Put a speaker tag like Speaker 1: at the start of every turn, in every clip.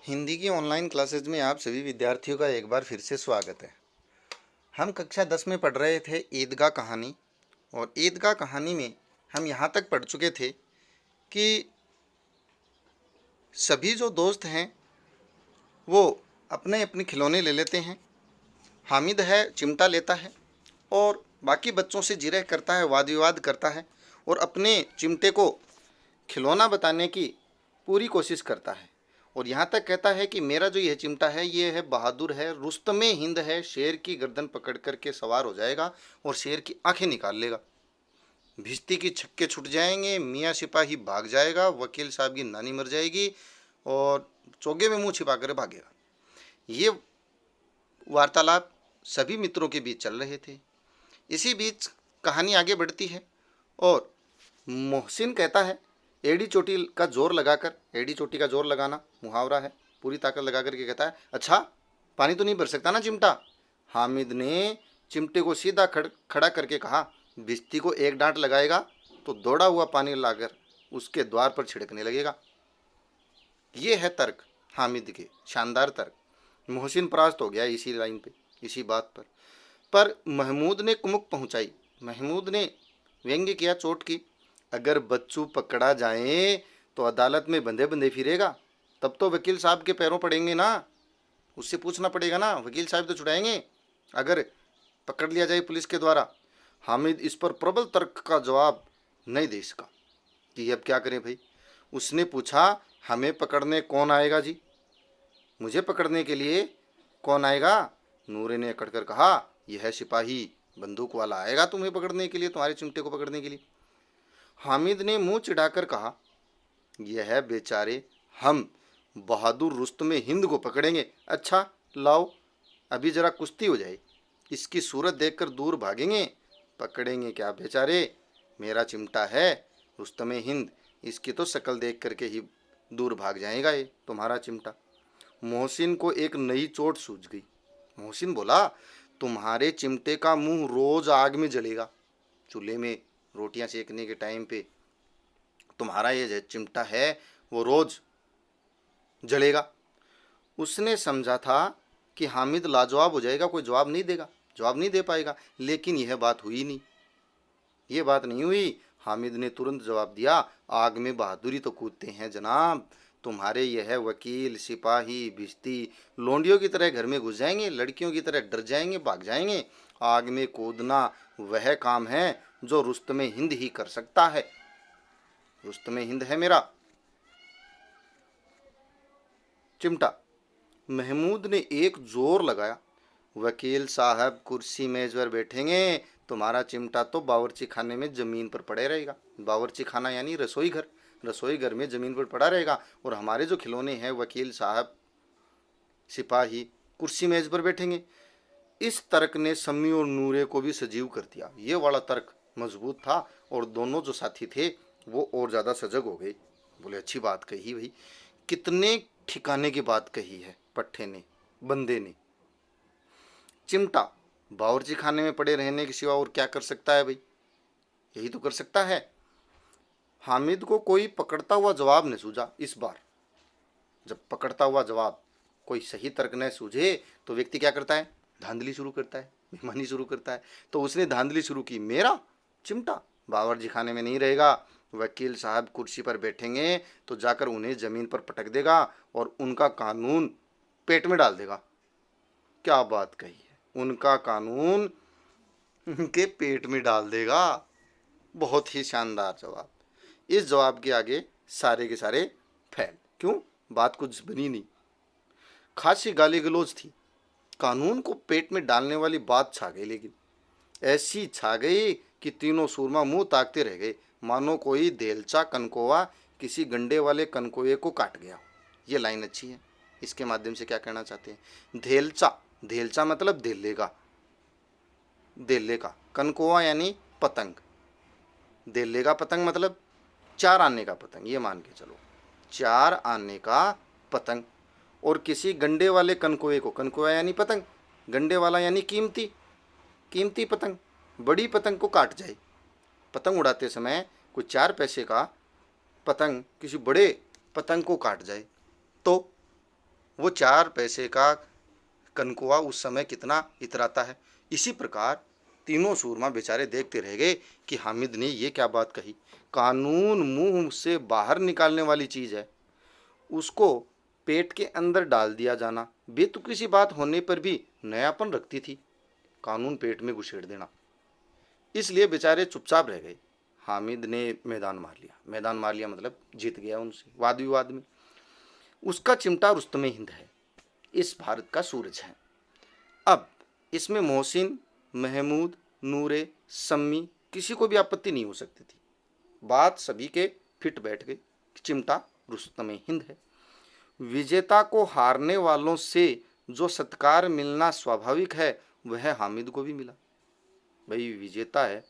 Speaker 1: हिंदी की online classes में आप सभी विद्यार्थियों का एक बार फिर से स्वागत है। हम कक्षा 10 में पढ़ रहे थे ईदगाह कहानी, और ईदगाह कहानी में हम यहाँ तक पढ़ चुके थे कि सभी जो दोस्त हैं वो अपने अपने खिलौने ले लेते हैं। हामिद है चिमटा लेता है और बाकी बच्चों से जिरह करता है, वाद विवाद करता है और अपने चिमटे को खिलौना बताने की पूरी कोशिश करता है। और यहाँ तक कहता है कि मेरा जो यह चिमटा है ये है बहादुर है, रुस्तमे हिंद है, शेर की गर्दन पकड़ कर के सवार हो जाएगा और शेर की आंखें निकाल लेगा। भिश्ती की छक्के छूट जाएंगे, मियाँ सिपाही भाग जाएगा, वकील साहब की नानी मर जाएगी और चोगे में मुंह छिपा कर भागेगा। ये वार्तालाप सभी मित्रों के बीच चल रहे थे। इसी बीच कहानी आगे बढ़ती है और मोहसिन कहता है, एड़ी चोटी का जोर लगाकर, एड़ी चोटी का जोर लगाना मुहावरा है, पूरी ताकत लगा करके कहता है, अच्छा पानी तो नहीं भर सकता ना चिमटा। हामिद ने चिमटे को सीधा खड़ा करके कहा, भिश्ती को एक डांट लगाएगा तो दौड़ा हुआ पानी लाकर उसके द्वार पर छिड़कने लगेगा। ये है तर्क हामिद के, शानदार तर्क। मोहसिन परास्त हो गया इसी लाइन पे, इसी बात पर महमूद ने कुमुक पहुंचाई। महमूद ने व्यंग्य किया चोट की, अगर बच्चू पकड़ा जाए तो अदालत में बंधे बंधे फिरेगा, तब तो वकील साहब के पैरों पड़ेंगे ना, उससे पूछना पड़ेगा ना, वकील साहब तो छुड़ाएंगे अगर पकड़ लिया जाए पुलिस के द्वारा। हामिद इस पर प्रबल तर्क का जवाब नहीं दे सका कि अब क्या करें भाई। उसने पूछा, हमें पकड़ने कौन आएगा जी, मुझे पकड़ने के लिए कौन आएगा। नूरे ने अकड़ कर कहा, यह है सिपाही, बंदूक वाला आएगा तुम्हें पकड़ने के लिए, तुम्हारे चिमटे को पकड़ने के लिए। हामिद ने मुंह चिढ़ाकर कहा, यह है बेचारे, हम बहादुर रुस्तमे हिंद को पकड़ेंगे। अच्छा लाओ, अभी जरा कुश्ती हो जाए, इसकी सूरत देखकर दूर भागेंगे। पकड़ेंगे क्या बेचारे, मेरा चिमटा है रुस्तमे हिंद, इसकी तो शक्ल देख करके ही दूर भाग जाएगा ये तुम्हारा चिमटा। मोहसिन को एक नई चोट सूझ गई। मोहसिन बोला, तुम्हारे चिमटे का मुंह रोज आग में जलेगा, चूल्हे में रोटियां सेकने के टाइम पे तुम्हारा ये चिमटा है वो रोज जलेगा। उसने समझा था कि हामिद लाजवाब हो जाएगा, कोई जवाब नहीं देगा, जवाब नहीं दे पाएगा, लेकिन यह बात हुई नहीं, ये बात नहीं हुई। हामिद ने तुरंत जवाब दिया, आग में बहादुरी तो कूदते हैं जनाब, तुम्हारे यह वकील सिपाही भिश्ती लोंडियों की तरह घर में घुस जाएंगे, लड़कियों की तरह डर जाएंगे, भाग जाएंगे। आग में कूदना वह काम है जो रुस्तमे हिंद ही कर सकता है। रुस्तमे हिंद है मेरा चिमटा। महमूद ने एक जोर लगाया, वकील साहब कुर्सी मेज पर बैठेंगे, तुम्हारा चिमटा तो बावर्ची खाने में जमीन पर पड़े रहेगा। बावर्ची खाना यानी रसोई घर, रसोई घर में जमीन पर पड़ा रहेगा, और हमारे जो खिलौने हैं वकील साहब सिपाही कुर्सी मेज पर बैठेंगे। इस तर्क ने सम्मी और नूरे को भी सजीव कर दिया। ये वाला तर्क मजबूत था और दोनों जो साथी थे वो और ज़्यादा सजग हो गए। बोले, अच्छी बात कही भाई, कितने ठिकाने की बात कही है पट्टे ने, बंदे ने। चिमटा बावर्ची खाने में पड़े रहने के सिवा और क्या कर सकता है भाई, यही तो कर सकता है। हामिद को कोई पकड़ता हुआ जवाब न सूझा। इस बार जब पकड़ता हुआ जवाब, कोई सही तर्क न सूझे तो व्यक्ति क्या करता है, धांधली शुरू करता है, बेईमानी शुरू करता है। तो उसने धांधली शुरू की, मेरा चिमटा बावर्ची खाने में नहीं रहेगा, वकील साहब कुर्सी पर बैठेंगे तो जाकर उन्हें जमीन पर पटक देगा और उनका कानून पेट में डाल देगा। क्या बात कही है, उनका कानून उनके पेट में डाल देगा। बहुत ही शानदार जवाब। इस जवाब के आगे सारे के सारे फैल, क्यों, बात कुछ बनी नहीं। खासी गाली गलौज थी, कानून को पेट में डालने वाली बात छा गई, लेकिन ऐसी छा गई कि तीनों सूरमा मुंह ताकते रह गए, मानो कोई देलचा कनकोवा किसी गंडे वाले कनकोए को काट गया। ये लाइन अच्छी है, इसके माध्यम से क्या कहना चाहते हैं, धेलचा, धेलचा मतलब धेले का, धेले का, कनकोआ यानी पतंग, धेले का पतंग मतलब चार आने का पतंग, ये मान के चलो, चार आने का पतंग। और किसी गंडे वाले कनकोए को, कनकोआ यानी पतंग, गंडे वाला यानी कीमती, कीमती पतंग, बड़ी पतंग को काट जाए। पतंग उड़ाते समय कोई 4 पैसे का पतंग किसी बड़े पतंग को काट जाए तो वो 4 पैसे का कनकुआ उस समय कितना इतराता है। इसी प्रकार तीनों सूरमा बेचारे देखते रह गए कि हामिद ने ये क्या बात कही। कानून मुंह से बाहर निकालने वाली चीज़ है, उसको पेट के अंदर डाल दिया जाना बेतुकी सी बात होने पर भी नयापन रखती थी, कानून पेट में घुसेड़ देना। इसलिए बेचारे चुपचाप रह गए। हामिद ने मैदान मार लिया। मैदान मार लिया मतलब जीत गया उनसे वाद विवाद में। उसका चिमटा रुस्तमे हिंद है, इस भारत का सूरज है। अब इसमें मोहसिन, महमूद, नूरे, सम्मी किसी को भी आपत्ति नहीं हो सकती थी। बात सभी के फिट बैठ गई, चिमटा रुस्तमे हिंद है। विजेता को हारने वालों से जो सत्कार मिलना स्वाभाविक है वह हामिद को भी मिला। भाई विजेता है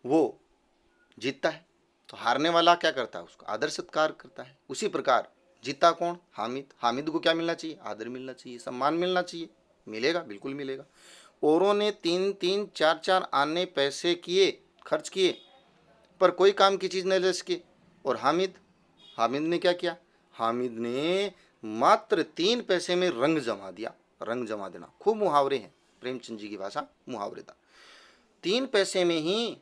Speaker 1: वो जीतता है तो हारने वाला क्या करता है, उसका आदर सत्कार करता है। उसी प्रकार जीता कौन, हामिद। हामिद को क्या मिलना चाहिए, आदर मिलना चाहिए, सम्मान मिलना चाहिए। मिलेगा, बिल्कुल मिलेगा। औरों ने 3-3, 4-4 आने पैसे किए, खर्च किए, पर कोई काम की चीज़ नहीं ले सके। और हामिद ने क्या किया, हामिद ने मात्र 3 पैसे में रंग जमा दिया। रंग जमा देना, खूब मुहावरे हैं, प्रेमचंद जी की भाषा मुहावरे था। 3 पैसे में ही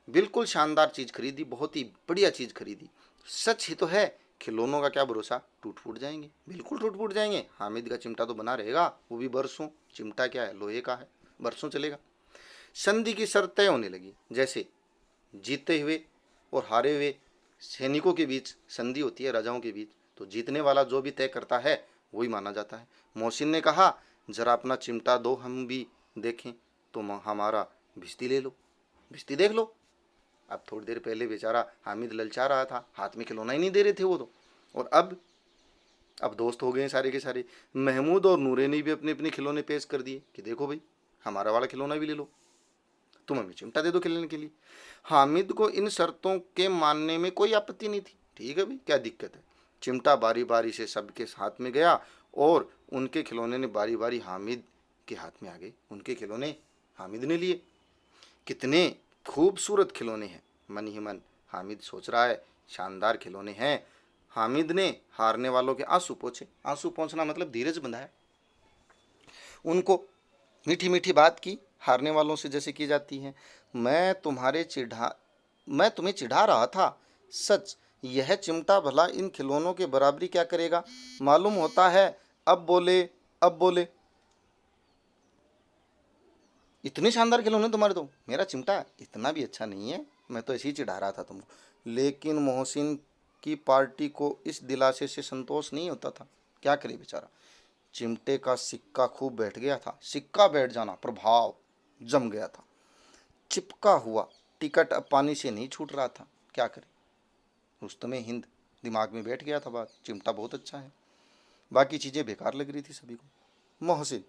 Speaker 1: बिल्कुल शानदार चीज़ खरीदी, बहुत ही बढ़िया चीज़ खरीदी। सच ही तो है, खिलौनों का क्या भरोसा, टूट फूट जाएंगे, बिल्कुल टूट फूट जाएंगे। हामिद का चिमटा तो बना रहेगा, वो भी बरसों। चिमटा क्या है, लोहे का है, बरसों चलेगा। संधि की शर्त तय होने लगी। जैसे जीते हुए और हारे हुए सैनिकों के बीच संधि होती है, राजाओं के बीच, तो जीतने वाला जो भी तय करता है वही माना जाता है। मोहसिन ने कहा जरा अपना चिमटा दो, हम भी देखें। तो हमारा भिश्ती ले लो, भिश्ती देख लो। अब थोड़ी देर पहले बेचारा हामिद ललचा रहा था, हाथ में खिलौना ही नहीं दे रहे थे वो तो। और अब दोस्त हो गए सारे के सारे। महमूद और नूरे ने भी अपने अपने खिलौने पेश कर दिए कि देखो भाई, हमारा वाला खिलौना भी ले लो, तुम हमें चिमटा दे दो खेलने के लिए। हामिद को इन शर्तों के मानने में कोई आपत्ति नहीं थी। ठीक है भाई, क्या दिक्कत है। चिमटा बारी बारी से सबके हाथ में गया और उनके खिलौने ने बारी बारी हामिद के हाथ में आ गए। उनके खिलौने हामिद ने लिए। कितने खूबसूरत खिलौने हैं, मन ही मन हामिद सोच रहा है, शानदार खिलौने हैं। हामिद ने हारने वालों के आंसू पोंछे। आंसू पोंछना मतलब धीरज बंधाया, उनको मीठी मीठी बात की, हारने वालों से जैसे की जाती है। मैं मैं तुम्हें चिढ़ा रहा था, सच यह चिमटा भला इन खिलौनों के बराबरी क्या करेगा, मालूम होता है। अब बोले इतने शानदार खिलौने तुम्हारे, तो मेरा चिमटा इतना भी अच्छा नहीं है, मैं तो ऐसे ही चिढ़ा रहा था तुमको। लेकिन मोहसिन की पार्टी को इस दिलासे से संतोष नहीं होता था। क्या करे बेचारा, चिमटे का सिक्का खूब बैठ गया था। सिक्का बैठ जाना, प्रभाव जम गया था। चिपका हुआ टिकट अब पानी से नहीं छूट रहा था। क्या करे, रुस्तमे हिंद दिमाग में बैठ गया था बात, चिमटा बहुत अच्छा है, बाकी चीज़ें बेकार लग रही थी सभी को। मोहसिन,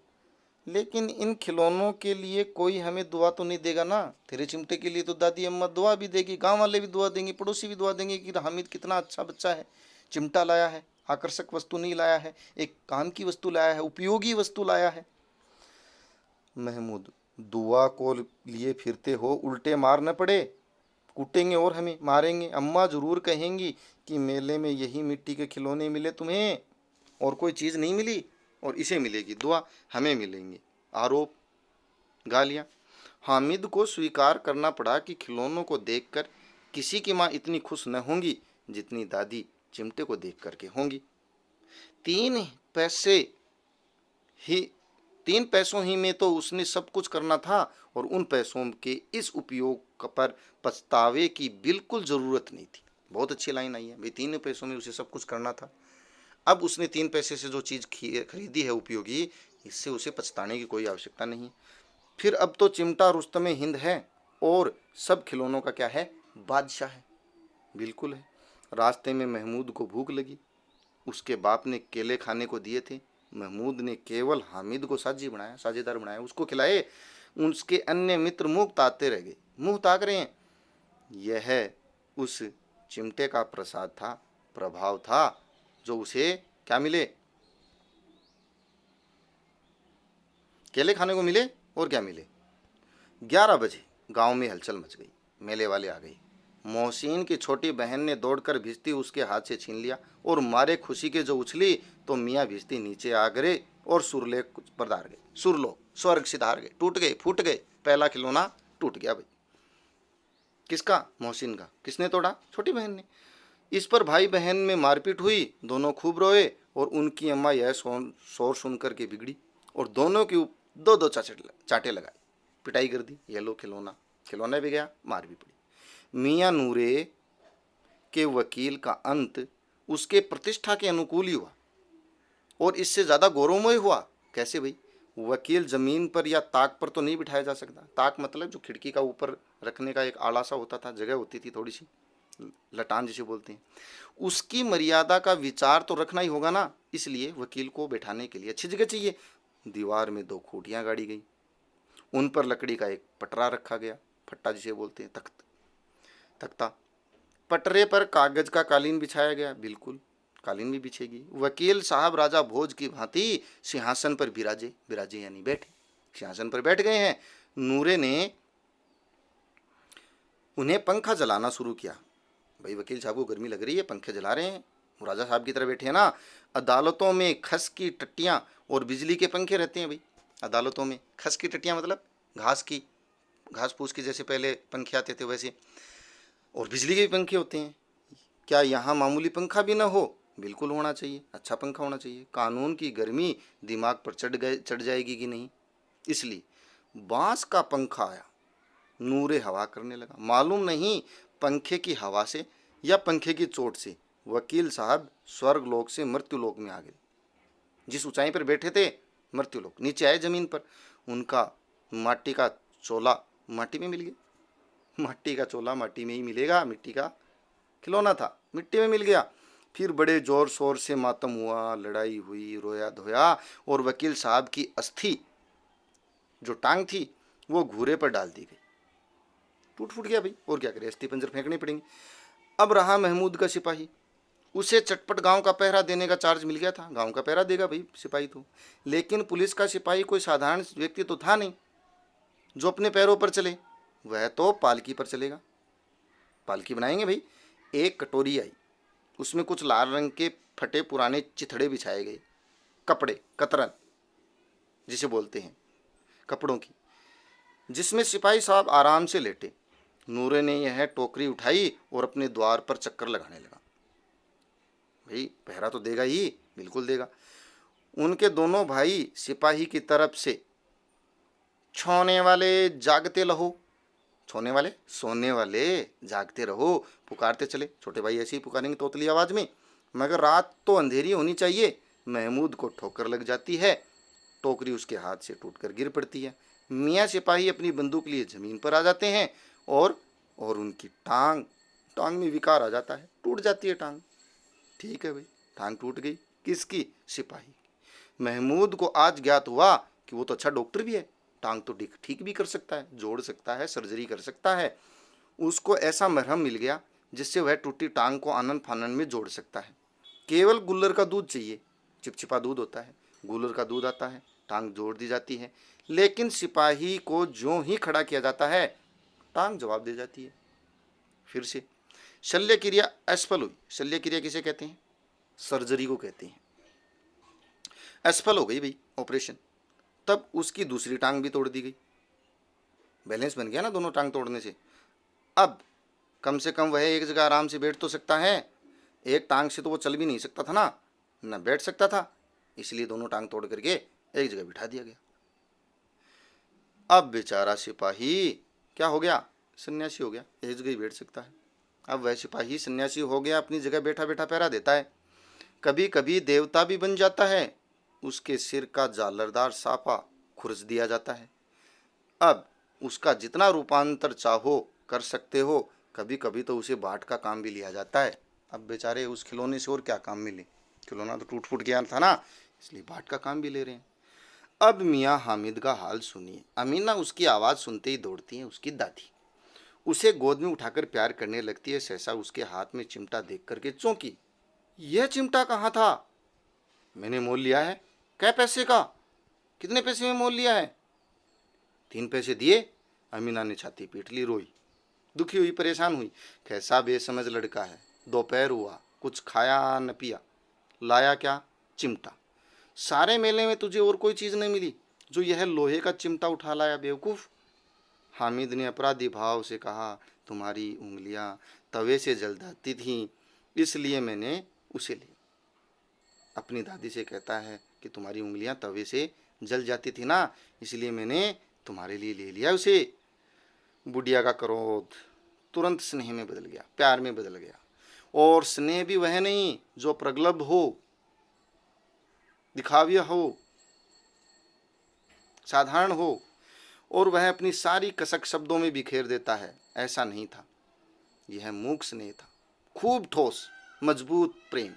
Speaker 1: लेकिन इन खिलौनों के लिए कोई हमें दुआ तो नहीं देगा ना। तेरे चिमटे के लिए तो दादी अम्मा दुआ भी देगी, गांव वाले भी दुआ देंगे, पड़ोसी भी दुआ देंगे कि हामिद कितना अच्छा बच्चा है, चिमटा लाया है, आकर्षक वस्तु नहीं लाया है, एक काम की वस्तु लाया है, उपयोगी वस्तु लाया है। महमूद, दुआ को लिए फिरते हो, उल्टे मार न पड़े, कूटेंगे और हमें मारेंगे। अम्मा जरूर कहेंगी कि मेले में यही मिट्टी के खिलौने मिले तुम्हें, और कोई चीज़ नहीं मिली, और इसे मिलेगी दुआ, हमें मिलेंगे आरोप, गालियाँ। हामिद को स्वीकार करना पड़ा कि खिलौनों को देखकर किसी की माँ इतनी खुश न होंगी जितनी दादी चिमटे को देख करके होंगी। 3 पैसे ही 3 पैसों ही में तो उसने सब कुछ करना था, और उन पैसों के इस उपयोग पर पछतावे की बिल्कुल ज़रूरत नहीं थी। बहुत अच्छी लाइन आई है भाई, 3 पैसों में उसे सब कुछ करना था। अब उसने 3 पैसे से जो चीज़ खरीदी है उपयोगी, इससे उसे पछताने की कोई आवश्यकता नहीं। फिर अब तो चिमटा रुस्तमे हिंद है और सब खिलौनों का क्या है, बादशाह है। बिल्कुल है। रास्ते में महमूद को भूख लगी, उसके बाप ने केले खाने को दिए थे। महमूद ने केवल हामिद को साझेदार बनाया, उसको खिलाए। उसके अन्य मित्र मुंह ताकते रह गए, मुंह ताक रहे हैं। यह उस चिमटे का प्रसाद था, प्रभाव था, जो उसे क्या मिले, केले खाने को मिले और क्या मिले। 11 बजे गांव में हलचल मच गई, मेले वाले आ गए। मोहसिन की छोटी बहन ने दौड़कर भिश्ती उसके हाथ से छीन लिया और मारे खुशी के जो उछली तो मियाँ भिश्ती नीचे आ गए और सुरलेख पर धार गए। सुरलोक स्वर्ग सिधार गए, टूट गए, फूट गए। पहला खिलौना टूट गया भाई। किसका? मोहसिन का। किसने तोड़ा? छोटी बहन ने। इस पर भाई बहन में मारपीट हुई, दोनों खूब रोए और उनकी अम्मा यह शोर सुनकर के बिगड़ी और दोनों की दो दो चाटे लगाई, पिटाई कर दी। ये लो खिलौना, खिलौना भी गया, मार भी पड़ी। मियाँ नूरे के वकील का अंत उसके प्रतिष्ठा के अनुकूल ही हुआ और इससे ज़्यादा गौरवमय हुआ। कैसे भाई? वकील जमीन पर या ताक पर तो नहीं बिठाया जा सकता। ताक मतलब जो खिड़की का ऊपर रखने का एक आला सा होता था, जगह होती थी थोड़ी सी, लटान जिसे बोलते हैं। उसकी मर्यादा का विचार तो रखना ही होगा ना। इसलिए वकील को बैठाने के लिए अच्छी जगह चाहिए। दीवार में 2 खूंटियाँ गाड़ी गई, उन पर लकड़ी का एक पटरा रखा गया, फट्टा जिसे बोलते हैं, तख्ता। पटरे पर कागज का कालीन बिछाया गया, बिल्कुल कालीन भी बिछेगी। वकील साहब राजा भोज की भांति सिंहासन पर विराजे, विराजे यानी बैठे, सिंहासन पर बैठ गए हैं। नूरे ने उन्हें पंखा जलाना शुरू किया। भाई वकील साहब को गर्मी लग रही है, पंखे जला रहे हैं, वो राजा साहब की तरह बैठे हैं ना। अदालतों में खस की टट्टियाँ और बिजली के पंखे रहते हैं भाई। अदालतों में खस की टट्टियाँ मतलब घास की, घास फूस की, जैसे पहले पंखे आते थे वैसे, और बिजली के भी पंखे होते हैं। क्या यहाँ मामूली पंखा भी ना हो? बिल्कुल होना चाहिए, अच्छा पंखा होना चाहिए। कानून की गर्मी दिमाग पर चढ़ जाएगी कि नहीं, इसलिए बांस का पंखा आया। नूरे हवा करने लगा। मालूम नहीं पंखे की हवा से या पंखे की चोट से वकील साहब स्वर्ग लोक से मृत्यु लोक में आ गए। जिस ऊंचाई पर बैठे थे मृत्यु लोक, नीचे आए जमीन पर। उनका माटी का चोला माटी में मिल गया। माटी का चोला माटी में ही मिलेगा, मिट्टी का खिलौना था, मिट्टी में मिल गया। फिर बड़े जोर शोर से मातम हुआ, लड़ाई हुई, रोया धोया और वकील साहब की अस्थि जो टांग थी वो घूरे पर डाल दी गई। टूट फूट गया भाई, और क्या करे, अस्थि पंजर फेंकने पड़ेंगे। अब रहा महमूद का सिपाही। उसे चटपट गांव का पहरा देने का चार्ज मिल गया था। गांव का पहरा देगा भाई सिपाही तो। लेकिन पुलिस का सिपाही कोई साधारण व्यक्ति तो था नहीं जो अपने पैरों पर चले, वह तो पालकी पर चलेगा। पालकी बनाएंगे भाई। एक कटोरी आई, उसमें कुछ लाल रंग के फटे पुराने चिथड़े बिछाए गए, कपड़े, कतरन जिसे बोलते हैं, कपड़ों की, जिसमें सिपाही साहब आराम से लेटे। नूरे ने यह टोकरी उठाई और अपने द्वार पर चक्कर लगाने लगा। भाई पहरा तो देगा ही, बिल्कुल देगा। उनके दोनों भाई सिपाही की तरफ से छोने वाले जागते रहो, छोने वाले सोने वाले जागते रहो पुकारते चले। छोटे भाई ऐसे ही पुकारेंगे तोतली आवाज में, मगर रात तो अंधेरी होनी चाहिए। महमूद को ठोकर लग जाती है, टोकरी उसके हाथ से टूटकर गिर पड़ती है। मियाँ सिपाही अपनी बंदूक लिए जमीन पर आ जाते हैं और उनकी टांग में विकार आ जाता है, टूट जाती है टांग। ठीक है भाई, टांग टूट गई। किसकी? सिपाही। महमूद को आज ज्ञात हुआ कि वो तो अच्छा डॉक्टर भी है, टांग तो ठीक भी कर सकता है, जोड़ सकता है, सर्जरी कर सकता है। उसको ऐसा मरहम मिल गया जिससे वह टूटी टांग को आनन फानन में जोड़ सकता है। केवल गुल्लर का दूध चाहिए, चिपचिपा दूध होता है, गुल्लर का दूध आता है, टांग जोड़ दी जाती है। लेकिन सिपाही को जो ही खड़ा किया जाता है टांग जवाब दे जाती है। फिर से शल्य क्रिया असफल हुई। शल्य क्रिया किसे कहते हैं? सर्जरी को कहते हैं। असफल हो गई भाई ऑपरेशन, तब उसकी दूसरी टांग भी तोड़ दी गई। बैलेंस बन गया ना दोनों टांग तोड़ने से। अब कम से कम वह एक जगह आराम से बैठ तो सकता है, एक टांग से तो वो चल भी नहीं सकता था ना, न बैठ सकता था, इसलिए दोनों टांग तोड़ करके एक जगह बिठा दिया गया। अब बेचारा सिपाही क्या हो गया? सन्यासी हो गया, एक जगह ही बैठ सकता है। अब वह सिपाही सन्यासी हो गया, अपनी जगह बैठा बैठा पहरा देता है। कभी कभी देवता भी बन जाता है, उसके सिर का जालरदार साफा खुरच दिया जाता है। अब उसका जितना रूपांतर चाहो कर सकते हो। कभी कभी तो उसे बाट का काम भी लिया जाता है। अब बेचारे उस खिलौने से और क्या काम मिले, खिलौना तो टूट फूट गया था ना, इसलिए बाट का काम भी ले रहे हैं। अब मियाँ हामिद का हाल सुनिए। अमीना उसकी आवाज़ सुनते ही दौड़ती है। उसकी दादी उसे गोद में उठाकर प्यार करने लगती है। सहसा उसके हाथ में चिमटा देख करके चौंकी। यह चिमटा कहाँ था? मैंने मोल लिया है। कै पैसे का? कितने पैसे में मोल लिया है? 3 पैसे दिए। अमीना ने छाती पीट ली, रोई। दुखी हुई, परेशान हुई। कैसा बेसमझ लड़का है, दोपहर हुआ, कुछ खाया न पिया, लाया क्या? चिमटा। सारे मेले में तुझे और कोई चीज़ नहीं मिली जो यह लोहे का चिमटा उठा लाया बेवकूफ़। हामिद ने अपराधी भाव से कहा, तुम्हारी उंगलियां तवे से जल जाती थीं, इसलिए मैंने उसे लिया। अपनी दादी से कहता है कि तुम्हारी उंगलियां तवे से जल जाती थी ना, इसलिए मैंने तुम्हारे लिए ले लिया उसे। बुढ़िया का क्रोध तुरंत स्नेह में बदल गया, प्यार में बदल गया। और स्नेह भी वह नहीं जो प्रगल्भ हो, दिखाविया हो, साधारण हो, और वह अपनी सारी कसक शब्दों में बिखेर देता है, ऐसा नहीं था। यह मूक स्नेह था, खूब ठोस मजबूत प्रेम,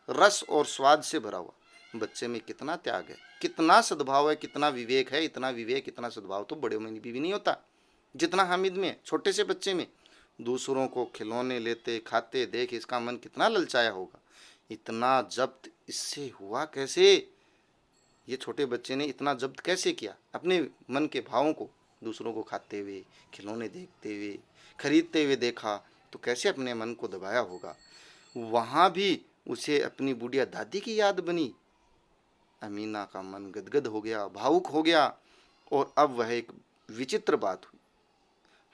Speaker 1: रस और स्वाद से भरा हुआ। बच्चे में कितना त्याग है, कितना सद्भाव है, कितना विवेक है। इतना विवेक, इतना सद्भाव तो बड़े में भी नहीं होता जितना हामिद में, छोटे से बच्चे में। दूसरों को खिलौने लेते खाते देख इसका मन कितना ललचाया होगा। इतना जब्त इससे हुआ कैसे? ये छोटे बच्चे ने इतना जब्त कैसे किया अपने मन के भावों को? दूसरों को खाते हुए, खिलौने देखते हुए, खरीदते हुए देखा तो कैसे अपने मन को दबाया होगा। वहाँ भी उसे अपनी बुढ़िया दादी की याद बनी। अमीना का मन गदगद हो गया, भावुक हो गया। और अब वह एक विचित्र बात हुई,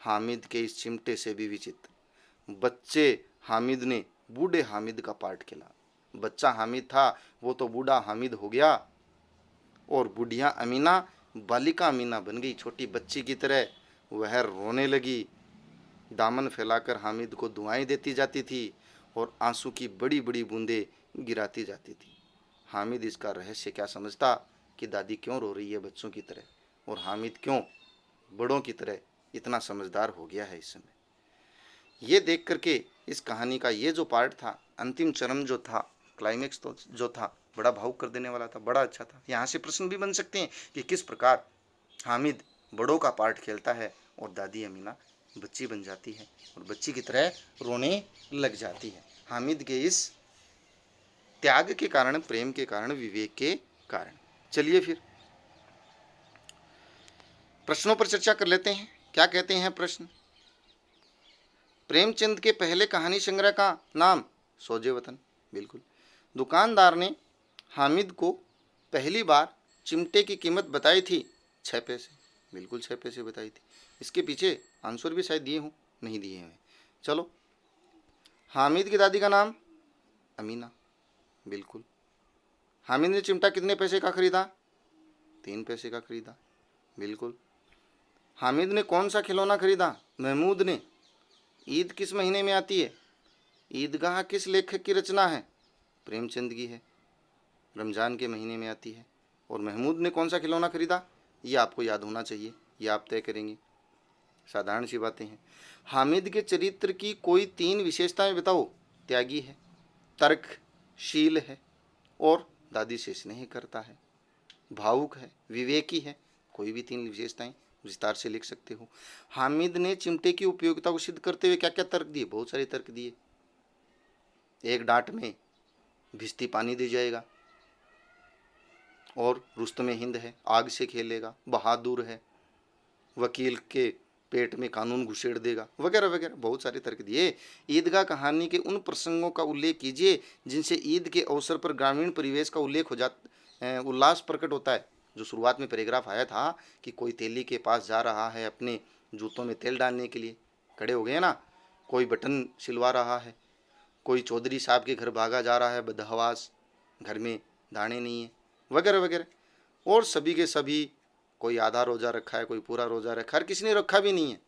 Speaker 1: हामिद के इस चिमटे से भी विचित्र। बच्चे हामिद ने बूढ़े हामिद का पार्ट खेला। बच्चा हामिद था, वो तो बूढ़ा हामिद हो गया। और बुढ़िया अमीना बालिका अमीना बन गई, छोटी बच्ची की तरह। वह रोने लगी, दामन फैलाकर हामिद को दुआएं देती जाती थी और आंसू की बड़ी बड़ी बूंदें गिराती जाती थी। हामिद इसका रहस्य क्या समझता कि दादी क्यों रो रही है बच्चों की तरह, और हामिद क्यों बड़ों की तरह इतना समझदार हो गया है इस समय। ये देख करके इस कहानी का ये जो पार्ट था, अंतिम चरण जो था, क्लाइमेक्स तो जो था, बड़ा भावुक कर देने वाला था, बड़ा अच्छा था। यहाँ से प्रश्न भी बन सकते हैं कि किस प्रकार हामिद बड़ों का पार्ट खेलता है और दादी अमीना बच्ची बन जाती है और बच्ची की तरह रोने लग जाती है। हामिद के इस त्याग के कारण, प्रेम के कारण, विवेक के कारण। चलिए फिर प्रश्नों पर चर्चा कर लेते हैं। क्या कहते हैं प्रश्न? प्रेमचंद के पहले कहानी संग्रह का नाम सौजे वतन। बिल्कुल। दुकानदार ने हामिद को पहली बार चिमटे की कीमत बताई थी 6 पैसे। बिल्कुल 6 पैसे बताई थी। इसके पीछे आंसर भी शायद दिए हों, नहीं दिए हैं। चलो, हामिद की दादी का नाम अमीना। बिल्कुल। हामिद ने चिमटा कितने पैसे का खरीदा? 3 पैसे का खरीदा। बिल्कुल। हामिद ने कौन सा खिलौना खरीदा? महमूद ने। ईद किस महीने में आती है? ईदगाह किस लेखक की रचना है? प्रेमचंद की है, रमज़ान के महीने में आती है। और महमूद ने कौन सा खिलौना खरीदा? ये आपको याद होना चाहिए, ये आप तय करेंगे, साधारण सी बातें हैं। हामिद के चरित्र की कोई 3 विशेषताएं बताओ। त्यागी है, तर्कशील है, और दादी से स्नेह करता है। भावुक है, विवेकी है। कोई भी 3 विशेषताएं विस्तार से लिख सकते हो। हामिद ने चिमटे की उपयोगिता को सिद्ध करते हुए क्या क्या तर्क दिए? बहुत सारे तर्क दिए। एक डांट में भिश्ती पानी दे जाएगा, और रुस्तमे हिंद है, आग से खेलेगा, बहादुर है, वकील के पेट में कानून घुसेड़ देगा, वगैरह वगैरह बहुत सारे तर्क दिए। ईदगाह कहानी के उन प्रसंगों का उल्लेख कीजिए जिनसे ईद के अवसर पर ग्रामीण परिवेश का उल्लेख हो जाता, उल्लास प्रकट होता है। जो शुरुआत में पैराग्राफ आया था कि कोई तेली के पास जा रहा है अपने जूतों में तेल डालने के लिए, खड़े हो गए ना, कोई बटन सिलवा रहा है, कोई चौधरी साहब के घर भागा जा रहा है बदहवास, घर में दाने नहीं है, वगैरह वगैरह। और सभी के सभी, कोई आधा रोज़ा रखा है, कोई पूरा रोज़ा रखा है, किसी ने रखा भी नहीं है।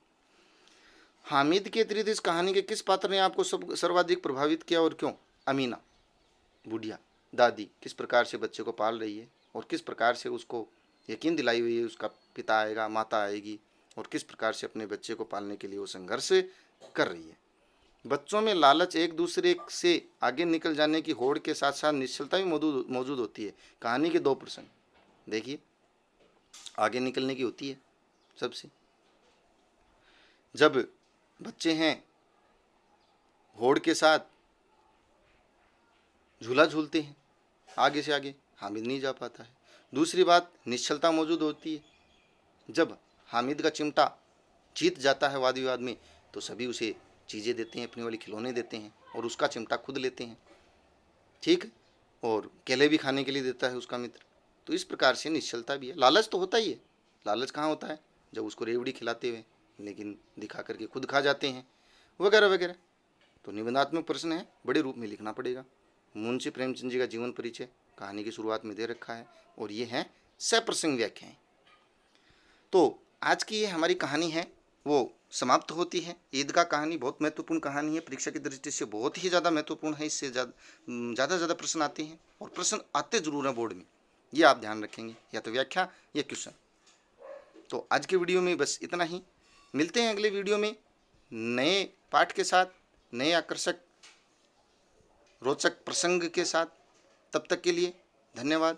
Speaker 1: हामिद के अतिरिक्त इस कहानी के किस पात्र ने आपको सर्वाधिक प्रभावित किया और क्यों? अमीना, बुढ़िया दादी किस प्रकार से बच्चे को पाल रही है और किस प्रकार से उसको यकीन दिलाई हुई है उसका पिता आएगा, माता आएगी, और किस प्रकार से अपने बच्चे को पालने के लिए वो संघर्ष कर रही है। बच्चों में लालच, एक दूसरे से आगे निकल जाने की होड़ के साथ साथ निश्चलता भी मौजूद होती है। कहानी के 2 प्रसंग देखिए, आगे निकलने की होती है सबसे। जब बच्चे हैं होड़ के साथ झूला झूलते हैं, आगे से आगे हामिद नहीं जा पाता है। दूसरी बात, निश्चलता मौजूद होती है। जब हामिद का चिमटा जीत जाता है वाद विवाद में, तो सभी उसे चीज़ें देते हैं, अपनी वाली खिलौने देते हैं और उसका चिमटा खुद लेते हैं, ठीक है। और केले भी खाने के लिए देता है उसका मित्र। तो इस प्रकार से निश्चलता भी है। लालच तो होता ही है। लालच कहाँ होता है? जब उसको रेवड़ी खिलाते हुए लेकिन दिखा करके खुद खा जाते हैं, वगैरह वगैरह। तो निबंधात्मक प्रश्न है, बड़े रूप में लिखना पड़ेगा। मुंशी प्रेमचंद जी का जीवन परिचय कहानी की शुरुआत में दे रखा है और ये है सप्रसंग व्याख्याएं। तो आज की ये हमारी कहानी है वो समाप्त होती है। ईदगाह कहानी बहुत महत्वपूर्ण कहानी है, परीक्षा की दृष्टि से बहुत ही ज़्यादा महत्वपूर्ण है। इससे ज़्यादा प्रश्न आते हैं और प्रश्न आते जरूर हैं बोर्ड में, ये आप ध्यान रखेंगे, या तो व्याख्या या क्वेश्चन। तो आज के वीडियो में बस इतना ही। मिलते हैं अगले वीडियो में नए पाठ के साथ, नए आकर्षक रोचक प्रसंग के साथ। तब तक के लिए धन्यवाद।